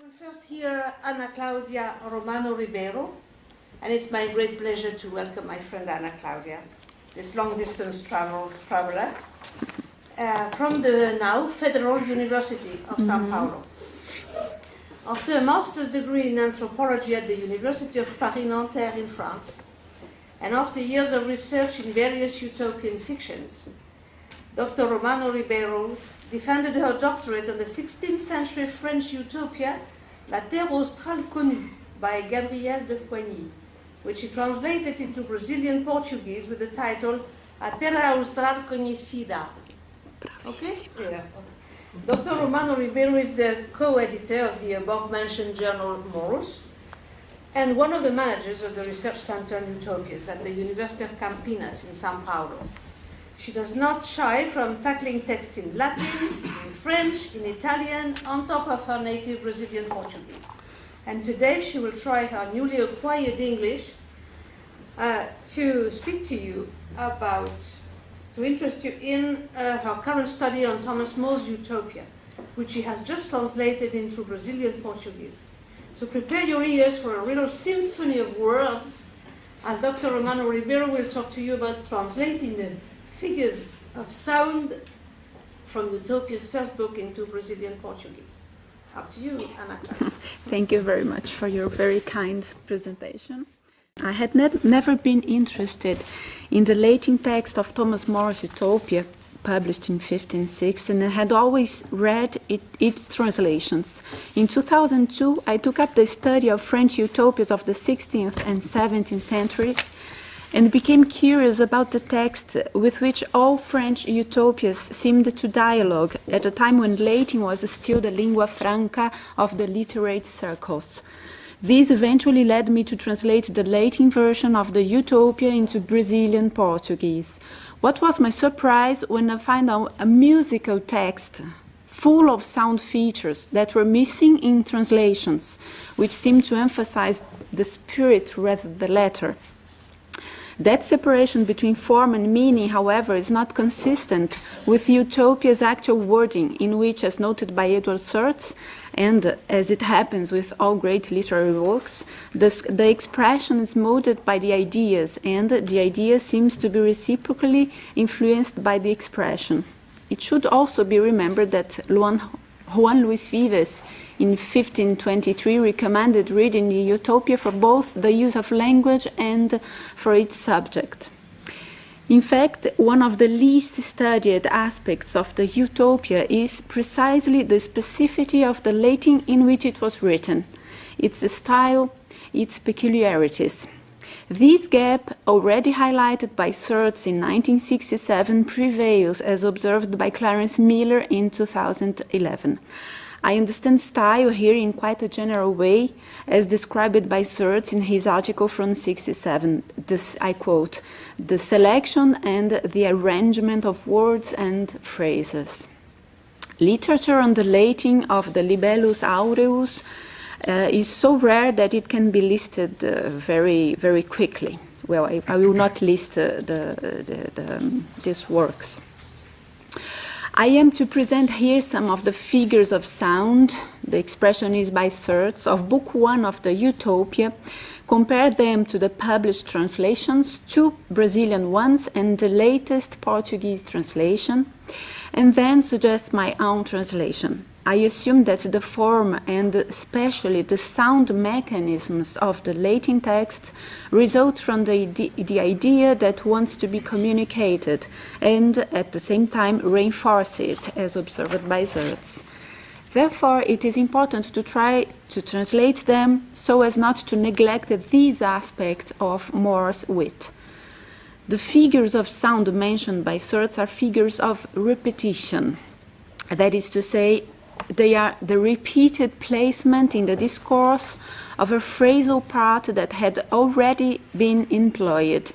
will first hear Ana Cláudia Romano Ribeiro, and it's my great pleasure to welcome my friend Ana Cláudia, this long-distance traveler, from the now Federal University of São Paulo. After a master's degree in anthropology at the University of Paris-Nanterre in France, and after years of research in various utopian fictions, Dr. Romano Ribeiro defended her doctorate on the 16th century French utopia, La Terre Australe Connue, by Gabriel de Foigny, which she translated into Brazilian Portuguese with the title A Terra Austral Conhecida. Okay? Yeah. Dr. Romano Ribeiro is the co-editor of the above-mentioned journal Morus, and one of the managers of the Research Center on Utopias at the University of Campinas in São Paulo. She does not shy from tackling texts in Latin, in French, in Italian, on top of her native Brazilian Portuguese. And today she will try her newly acquired English to speak to you about, to interest you in her current study on Thomas More's Utopia, which she has just translated into Brazilian Portuguese. So prepare your ears for a real symphony of words, as Dr. Romano Ribeiro will talk to you about translating the figures of sound from Utopia's first book into Brazilian Portuguese. Up to you, Ana Cláudia. Thank you very much for your very kind presentation. I had never been interested in the Latin text of Thomas More's Utopia, published in 1506, and I had always read its translations. In 2002, I took up the study of French utopias of the 16th and 17th centuries, and became curious about the text with which all French utopias seemed to dialogue at a time when Latin was still the lingua franca of the literate circles. This eventually led me to translate the Latin version of the Utopia into Brazilian Portuguese. What was my surprise when I found out a musical text full of sound features that were missing in translations, which seemed to emphasize the spirit rather than the letter. That separation between form and meaning, however, is not consistent with Utopia's actual wording, in which, as noted by Edward Surtz, and as it happens with all great literary works, the expression is molded by the ideas, and the idea seems to be reciprocally influenced by the expression. It should also be remembered that Juan Luis Vives, in 1523, recommended reading the Utopia for both the use of language and for its subject. In fact, one of the least studied aspects of the Utopia is precisely the specificity of the Latin in which it was written, its style, its peculiarities. This gap, already highlighted by Surtz in 1967, prevails as observed by Clarence Miller in 2011. I understand style here in quite a general way, as described by Surtz in his article from 1967. I quote, "The selection and the arrangement of words and phrases." Literature on the Latin of the Libellus Aureus is so rare that it can be listed very, very quickly. Well, I will not list these works. I am to present here some of the figures of sound, the expression is by Surtz, of Book 1 of the Utopia, compare them to the published translations, 2 Brazilian ones and the latest Portuguese translation, and then suggest my own translation. I assume that the form and especially the sound mechanisms of the Latin text result from the idea that wants to be communicated and at the same time reinforce it, as observed by Surtz. Therefore, it is important to try to translate them so as not to neglect these aspects of More's wit. The figures of sound mentioned by Surtz are figures of repetition. That is to say, they are the repeated placement in the discourse of a phrasal part that had already been employed.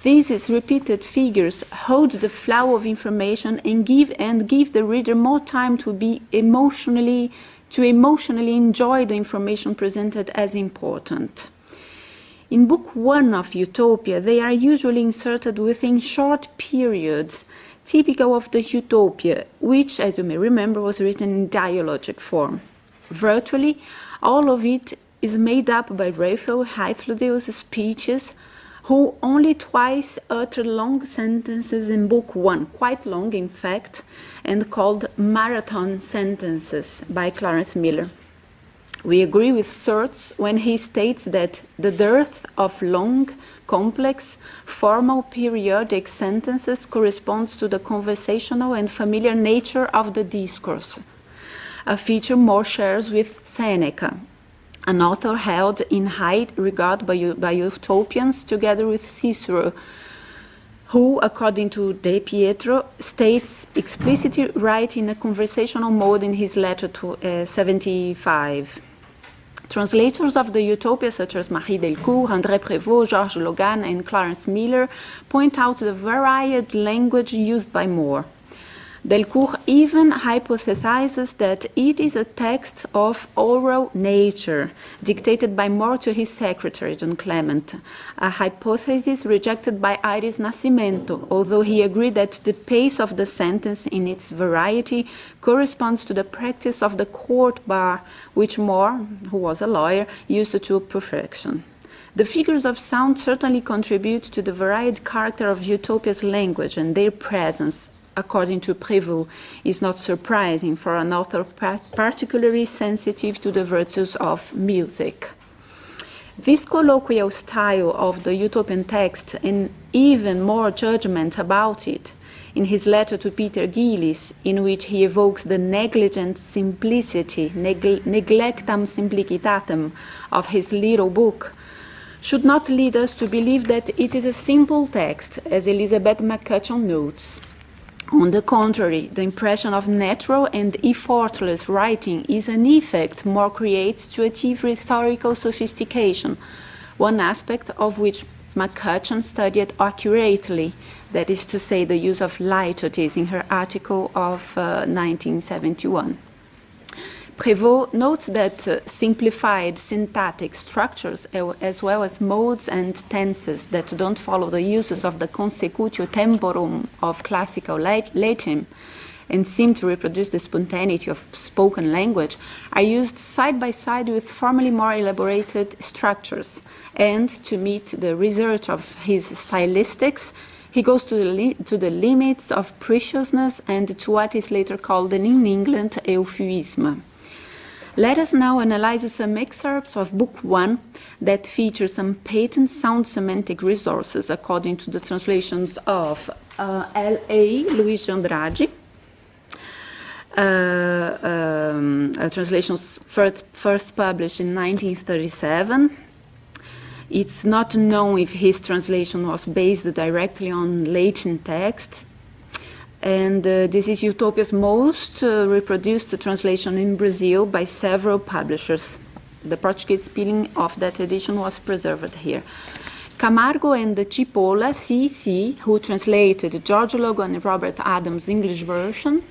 These repeated figures hold the flow of information and give the reader more time to emotionally enjoy the information presented as important. In Book 1 of Utopia, they are usually inserted within short periods, typical of the Utopia, which, as you may remember, was written in dialogic form. Virtually, all of it is made up by Raphael Hythlodeus' speeches, who only twice uttered long sentences in Book 1, quite long in fact, and called marathon sentences by Clarence Miller. We agree with Searles when he states that the dearth of long, complex, formal periodic sentences corresponds to the conversational and familiar nature of the discourse, a feature More shares with Seneca, an author held in high regard by utopians, together with Cicero, who, according to De Pietro, states explicitly right in a conversational mode in his letter to 75. Translators of the Utopia, such as Marie Delcourt, André Prévost, Georges Logan, and Clarence Miller, point out the varied language used by More. Delcourt even hypothesizes that it is a text of oral nature, dictated by More to his secretary, John Clement, a hypothesis rejected by Aires Nascimento, although he agreed that the pace of the sentence in its variety corresponds to the practice of the court bar, which More, who was a lawyer, used to perfection. The figures of sound certainly contribute to the varied character of Utopia's language, and their presence, according to Prévost, is not surprising for an author particularly sensitive to the virtues of music. This colloquial style of the Utopian text, and even more judgment about it, in his letter to Peter Gillis, in which he evokes the negligent simplicity, neglectam simplicitatem, of his little book, should not lead us to believe that it is a simple text, as Elizabeth McCutcheon notes. On the contrary, the impression of natural and effortless writing is an effect More creates to achieve rhetorical sophistication, one aspect of which McCutcheon studied accurately, that is to say, the use of litotes in her article of 1971. Prévost notes that simplified syntactic structures, as well as modes and tenses that don't follow the uses of the consecutio temporum of classical Latin and seem to reproduce the spontaneity of spoken language, are used side by side with formally more elaborated structures. And to meet the research of his stylistics, he goes to the limits of preciousness and to what is later called in England euphuisme. Let us now analyze some excerpts of Book 1 that feature some patent sound semantic resources according to the translations of L.A. Luis Andrade, translations first published in 1937. It's not known if his translation was based directly on Latin text. And this is Utopia's most reproduced translation in Brazil by several publishers. The Portuguese spelling of that edition was preserved here. Camargo and Cipolla, C.C., who translated George Logan and Robert Adams' English version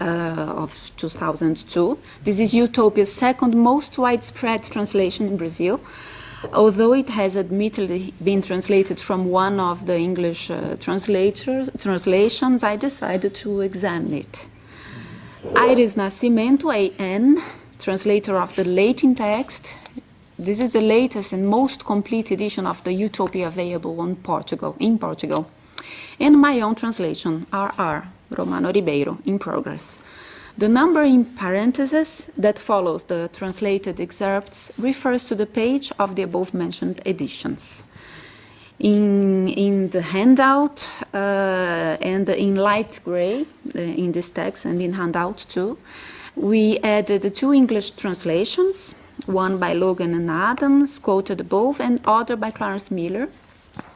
of 2002. This is Utopia's second most widespread translation in Brazil, although it has admittedly been translated from one of the English translations. I decided to examine it. Aires Nascimento, A.N., translator of the Latin text. This is the latest and most complete edition of the Utopia available in Portugal. And my own translation, R.R., Romano Ribeiro, in progress. The number in parentheses that follows the translated excerpts refers to the page of the above-mentioned editions. In the handout and in light gray, in this text and in handout too, we added two English translations, one by Logan and Adams, quoted above, and other by Clarence Miller,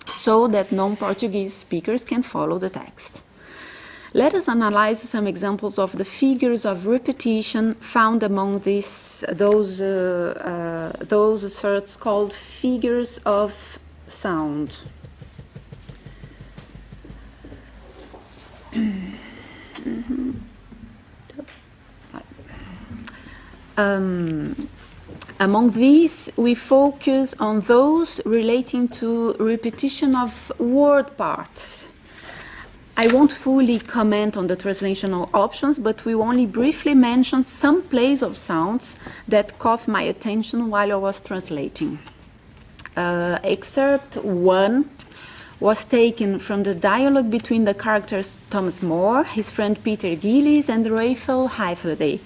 so that non-Portuguese speakers can follow the text. Let us analyze some examples of the figures of repetition found among those asserts called figures of sound. Among these, we focus on those relating to repetition of word parts. I won't fully comment on the translational options, but we only briefly mention some plays of sounds that caught my attention while I was translating. Excerpt 1 was taken from the dialogue between the characters Thomas More, his friend Peter Gillies, and Raphael Hythloday,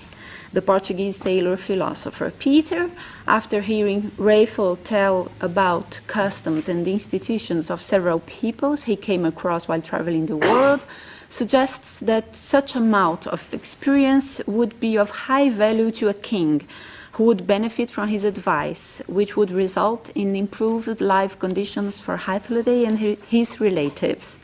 the Portuguese sailor-philosopher. Peter, after hearing Raphael tell about customs and institutions of several peoples he came across while traveling the world, suggests that such amount of experience would be of high value to a king, who would benefit from his advice, which would result in improved life conditions for Hythloday and his relatives.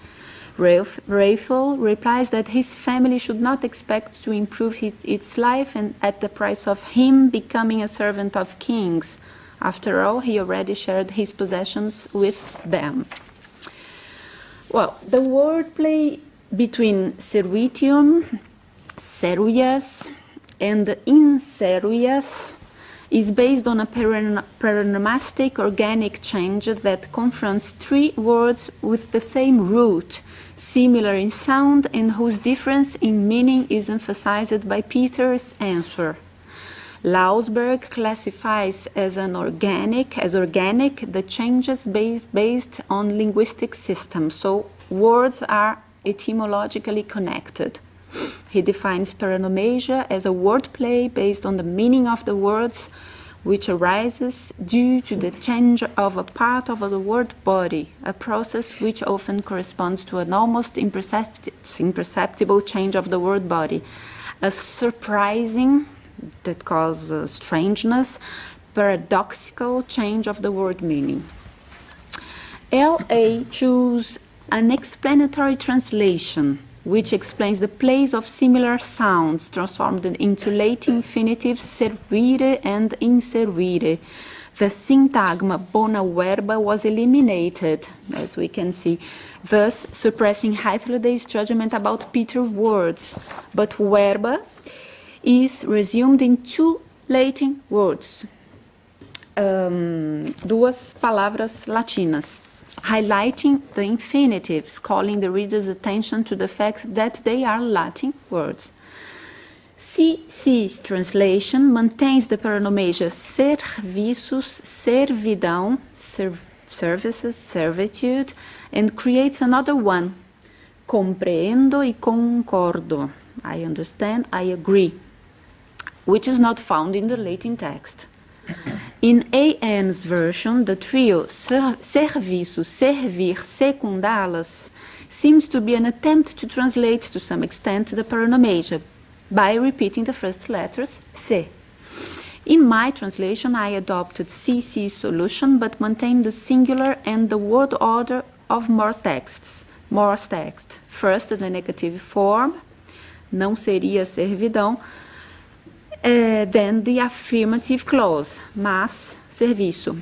Raphael replies that his family should not expect to improve its life and at the price of him becoming a servant of kings. After all, he already shared his possessions with them. Well, the wordplay between servitium, seruias, and inseruias is based on a paronomastic organic change that confronts three words with the same root, similar in sound and whose difference in meaning is emphasized by Peter's answer. Lausberg classifies as organic the changes based on linguistic systems, so words are etymologically connected. He defines paronomasia as a wordplay based on the meaning of the words, which arises due to the change of a part of the word body, a process which often corresponds to an almost imperceptible change of the word body, a surprising, that causes strangeness, paradoxical change of the word meaning. L.A. chose an explanatory translation which explains the place of similar sounds transformed into Latin infinitives servire and inservire. The syntagma bona verba was eliminated, as we can see, thus suppressing Hythloday's judgment about Peter's words. But verba is resumed in two Latin words, duas palavras latinas, highlighting the infinitives, calling the reader's attention to the fact that they are Latin words. C.C.'s translation maintains the paronomasia serviços, servidão, services, servitude, and creates another one, compreendo e concordo, I understand, I agree, which is not found in the Latin text. In A.N.'s version, the trio serviço, servir, secundalas seems to be an attempt to translate to some extent the paronomasia by repeating the first letters, se. In my translation, I adopted CC's solution but maintained the singular and the word order of More's text. First, the negative form, não seria servidão, then the affirmative clause, mas serviço.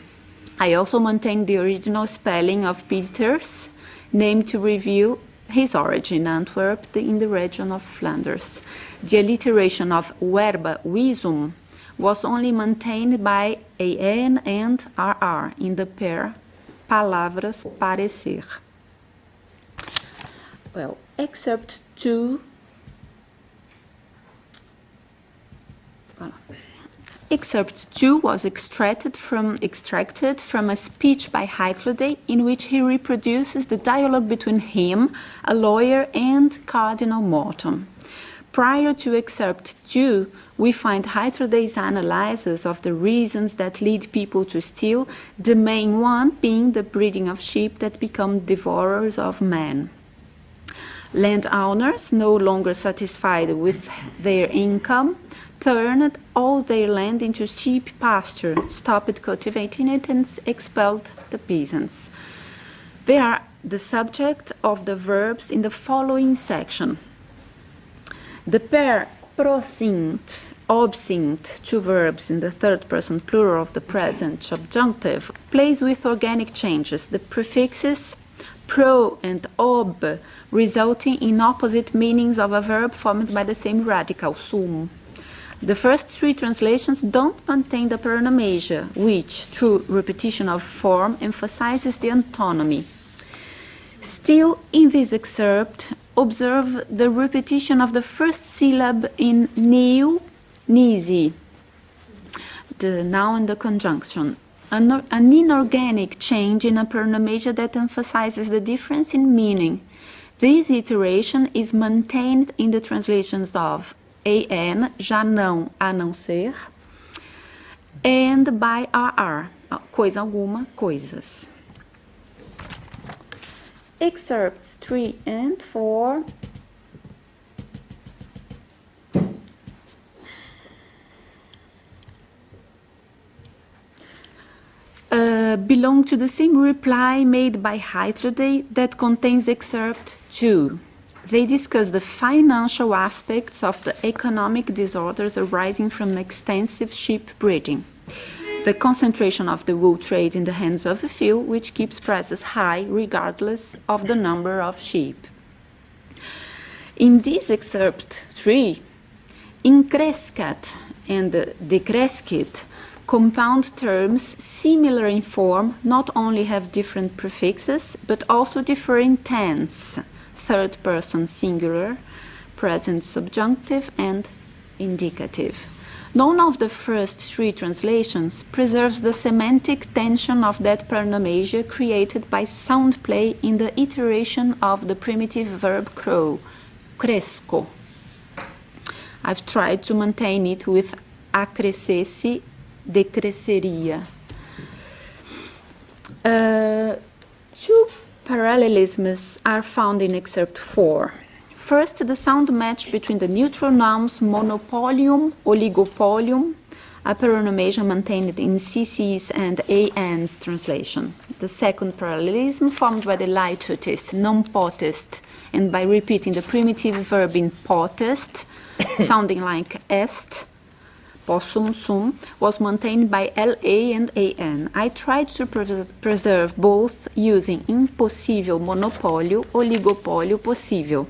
I also maintained the original spelling of Peter's name to reveal his origin, Antwerp, in the region of Flanders. The alliteration of verba visum was only maintained by an and rr in the pair palavras parecer. Well, excerpt 2. Excerpt 2 was extracted from a speech by Hythloday in which he reproduces the dialogue between him, a lawyer, and Cardinal Morton. Prior to excerpt 2, we find Hythloday's analysis of the reasons that lead people to steal, the main one being the breeding of sheep that become devourers of men. Landowners, no longer satisfied with their income, turned all their land into sheep pasture, stopped cultivating it, and expelled the peasants. They are the subject of the verbs in the following section. The pair prosint, obsint, two verbs in the third person plural of the present subjunctive, plays with organic changes. The prefixes pro and ob resulting in opposite meanings of a verb formed by the same radical, sum. The first three translations don't maintain the paronomasia, which, through repetition of form, emphasizes the antonymy. Still, in this excerpt, observe the repetition of the first syllable in neu, nisi, the noun and the conjunction. An inorganic change in a pronomesia that emphasizes the difference in meaning. This iteration is maintained in the translations of an, já não, a não ser, and by rr, coisa alguma, coisas. Excerpts 3 and 4 belong to the same reply made by Heiterdey that contains excerpt 2. They discuss the financial aspects of the economic disorders arising from extensive sheep breeding, the concentration of the wool trade in the hands of a few, which keeps prices high regardless of the number of sheep. In this excerpt 3, increscat and decrescit compound terms similar in form not only have different prefixes, but also differ in tense, third person singular, present subjunctive, and indicative. None of the first three translations preserves the semantic tension of that pronomesia created by sound play in the iteration of the primitive verb crow, cresco. I've tried to maintain it with acrescesse, decresceria. Two parallelisms are found in excerpt 4. First, the sound match between the neutral nouns monopolium, oligopolium, a pronomesia maintained in CC's and AN's translation. The second parallelism formed by the litotes, non potest, and by repeating the primitive verb in potest, sounding like est, possum, sum, was maintained by LA and AN. I tried to preserve both using impossível monopólio, oligopólio possível.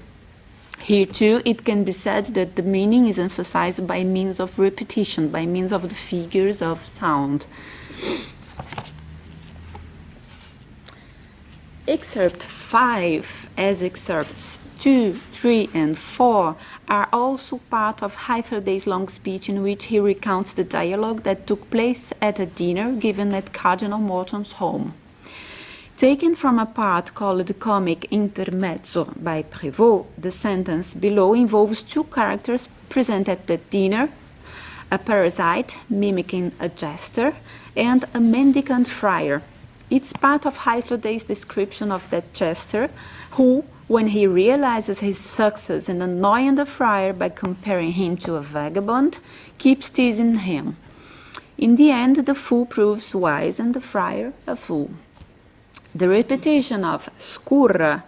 Here too, it can be said that the meaning is emphasized by means of repetition, by means of the figures of sound. Excerpt 5, as excerpts 2, 3, and 4, are also part of Heiterdey's long speech in which he recounts the dialogue that took place at a dinner given at Cardinal Morton's home. Taken from a part called Comic Intermezzo by Prévost, the sentence below involves two characters present at the dinner, a parasite mimicking a jester, and a mendicant friar. It's part of Heiterdey's description of that jester who, when he realizes his success in annoying the friar by comparing him to a vagabond, keeps teasing him. In the end, the fool proves wise and the friar a fool. The repetition of scurra,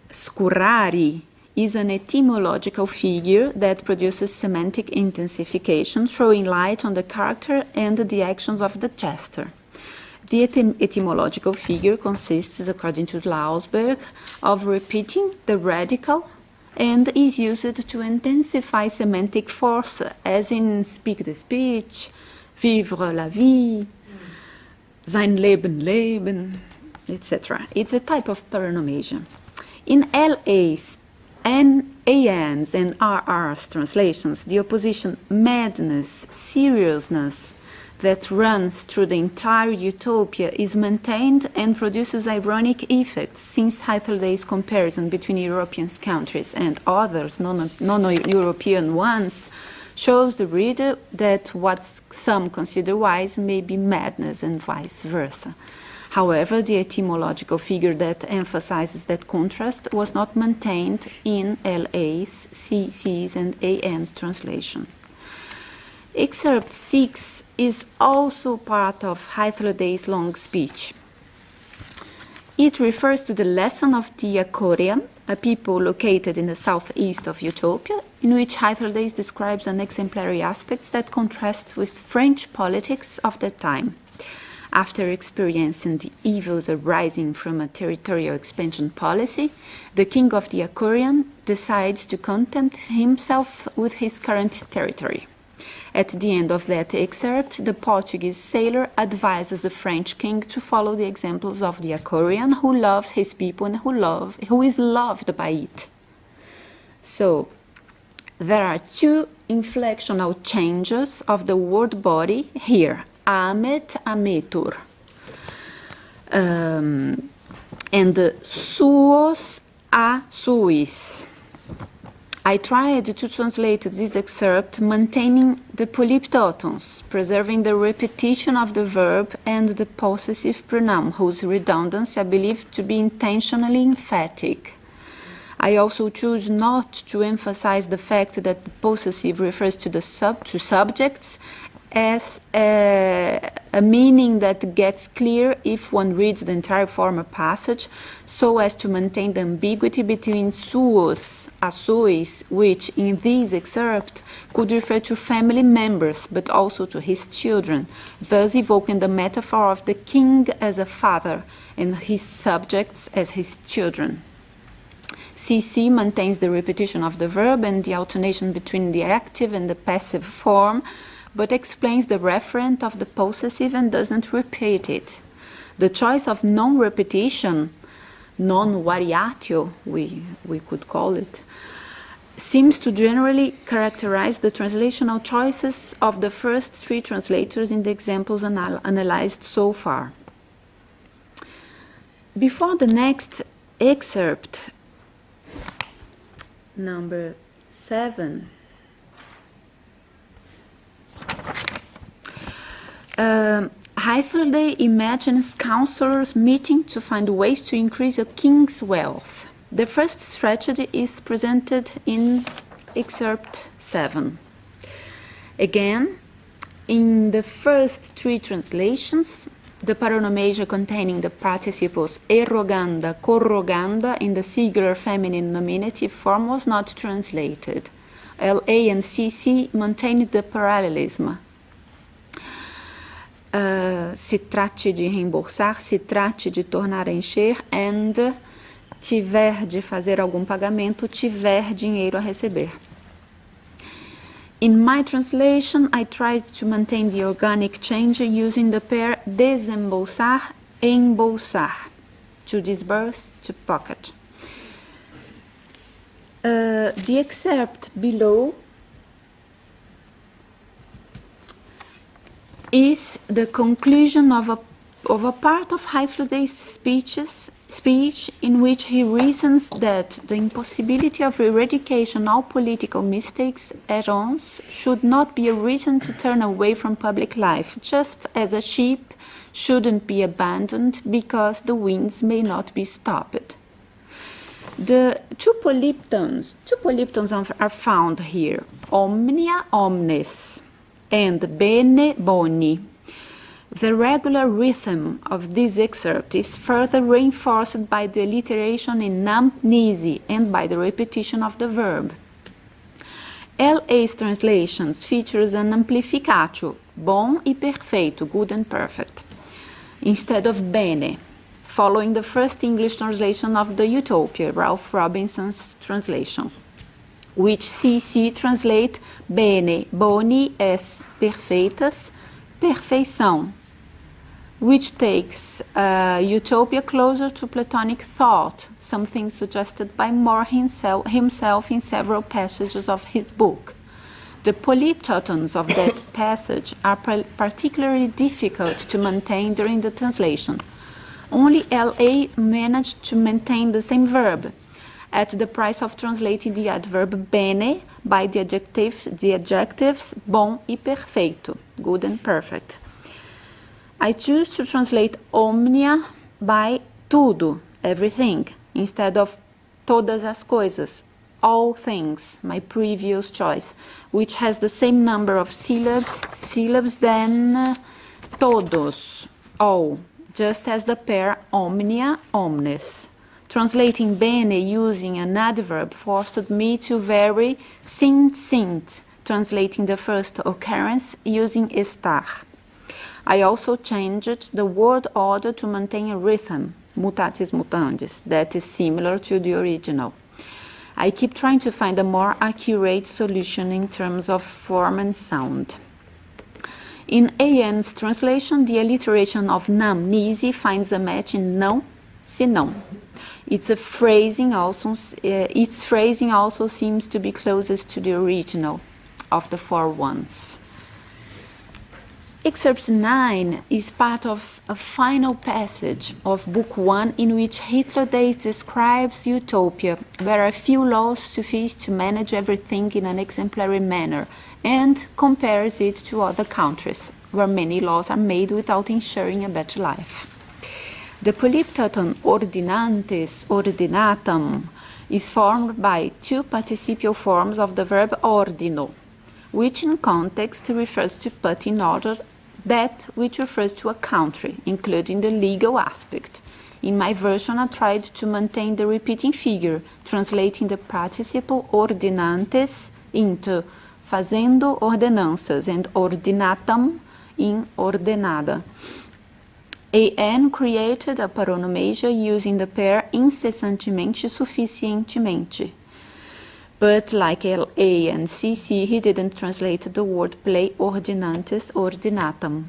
scurrari, is an etymological figure that produces semantic intensification, throwing light on the character and the actions of the jester. The etymological figure consists, according to Lausberg, of repeating the radical and is used to intensify semantic force, as in speak the speech, vivre la vie, sein Leben leben, etc. It's a type of pronomesia. In LA's, AN's, and RR's translations, the opposition madness, seriousness that runs through the entire Utopia is maintained and produces ironic effects, since Heiterdey's comparison between European countries and others, non-European ones, shows the reader that what some consider wise may be madness and vice versa. However, the etymological figure that emphasizes that contrast was not maintained in LA's, CC's, and AN's translation. Excerpt 6 is also part of Heiterdey's long speech. It refers to the lesson of the Akorian, a people located in the southeast of Utopia, in which Heiterdey describes an exemplary aspect that contrasts with French politics of that time. After experiencing the evils arising from a territorial expansion policy, the king of the Akorian decides to content himself with his current territory. At the end of that excerpt, the Portuguese sailor advises the French king to follow the examples of the Akorian, who loves his people and who is loved by it. So there are two inflectional changes of the word body here, amet, ametur, and suos, a suis. I tried to translate this excerpt maintaining the polyptotons, preserving the repetition of the verb and the possessive pronoun, whose redundancy I believe to be intentionally emphatic. I also choose not to emphasize the fact that the possessive refers to subjects as a meaning that gets clear if one reads the entire former passage, so as to maintain the ambiguity between suos, a suis, which in this excerpt could refer to family members, but also to his children, thus evoking the metaphor of the king as a father and his subjects as his children. CC maintains the repetition of the verb and the alternation between the active and the passive form, but explains the referent of the possessive and doesn't repeat it. The choice of non-repetition, non-variatio, we could call it, seems to generally characterize the translational choices of the first three translators in the examples analyzed so far. Before the next excerpt, number 7. Hythloday imagines counselors meeting to find ways to increase a king's wealth. The first strategy is presented in excerpt 7. Again, in the first three translations, the paronomasia containing the participles eroganda, corroganda in the singular feminine nominative form was not translated. LA and CC maintained the parallelism. Se trate de reembolsar, se trate de tornar a encher, and tiver de fazer algum pagamento, tiver dinheiro a receber. In my translation, I tried to maintain the organic change using the pair desembolsar, embolsar, to disburse, to pocket. The excerpt below is the conclusion of a part of Hythloday's speech in which he reasons that the impossibility of eradication all political mistakes at once should not be a reason to turn away from public life, just as a sheep shouldn't be abandoned because the winds may not be stopped. The two polyptons are found here, omnia, omnes, and bene, boni. The regular rhythm of this excerpt is further reinforced by the alliteration in nam, nisi, and by the repetition of the verb. LA's translations features an amplificatio, bom e perfeito, good and perfect, instead of bene, following the first English translation of the Utopia, Ralph Robinson's translation, which CC translate bene, boni as perfeitas, perfeição, which takes Utopia closer to Platonic thought, something suggested by More himself in several passages of his book. The polyptotons of that passage are particularly difficult to maintain during the translation. Only LA managed to maintain the same verb, at the price of translating the adverb bene by the adjectives bom e perfeito, good and perfect. I choose to translate omnia by tudo, everything, instead of todas as coisas, all things, my previous choice, which has the same number of syllabs than todos, all, just as the pair omnia, omnes. Translating bene using an adverb forced me to vary sint, translating the first occurrence using estar. I also changed the word order to maintain a rhythm, mutatis mutandis, that is similar to the original. I keep trying to find a more accurate solution in terms of form and sound. In AN's translation, the alliteration of nam, nisi finds a match in não senão. Its phrasing also seems to be closest to the original of the four ones. Excerpt 9 is part of a final passage of Book 1 in which Hitler describes Utopia, where a few laws suffice to manage everything in an exemplary manner, and compares it to other countries, where many laws are made without ensuring a better life. The polyptoton ordinantes, ordinatam, is formed by two participial forms of the verb ordino, which in context refers to put in order that which refers to a country, including the legal aspect. In my version, I tried to maintain the repeating figure, translating the participle ordinantes into fazendo ordenanças and ordinatam in ordenada. AN created a paronomasia using the pair incessantemente suficientemente. But like LA and CC, he didn't translate the wordplay ordinantes ordinatam.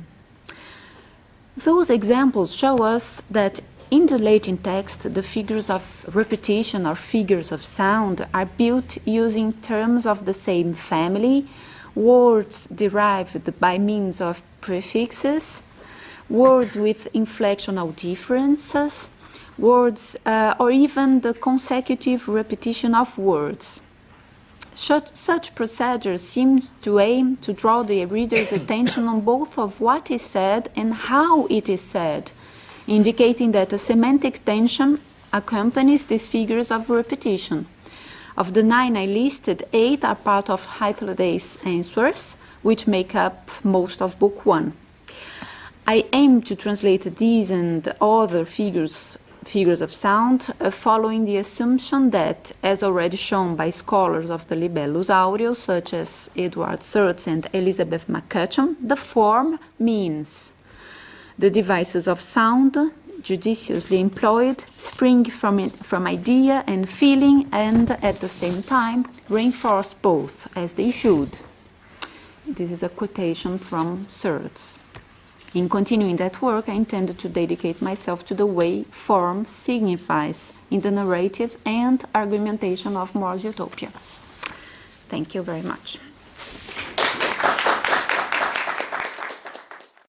Those examples show us that in the Latin text, the figures of repetition or figures of sound are built using terms of the same family, words derived by means of prefixes, words with inflectional differences, words or even the consecutive repetition of words. Such procedures seem to aim to draw the reader's attention on both of what is said and how it is said, indicating that a semantic tension accompanies these figures of repetition. Of the 9 I listed, 8 are part of Hythlodae's answers, which make up most of Book 1. I aim to translate these and other figures of sound following the assumption that, as already shown by scholars of the Libellus Aureus, such as Edward Surtz and Elizabeth McCutcheon, the form means the devices of sound, judiciously employed, spring from idea and feeling, and at the same time reinforce both, as they should. This is a quotation from Surtz. In continuing that work, I intended to dedicate myself to the way form signifies in the narrative and argumentation of More's Utopia. Thank you very much.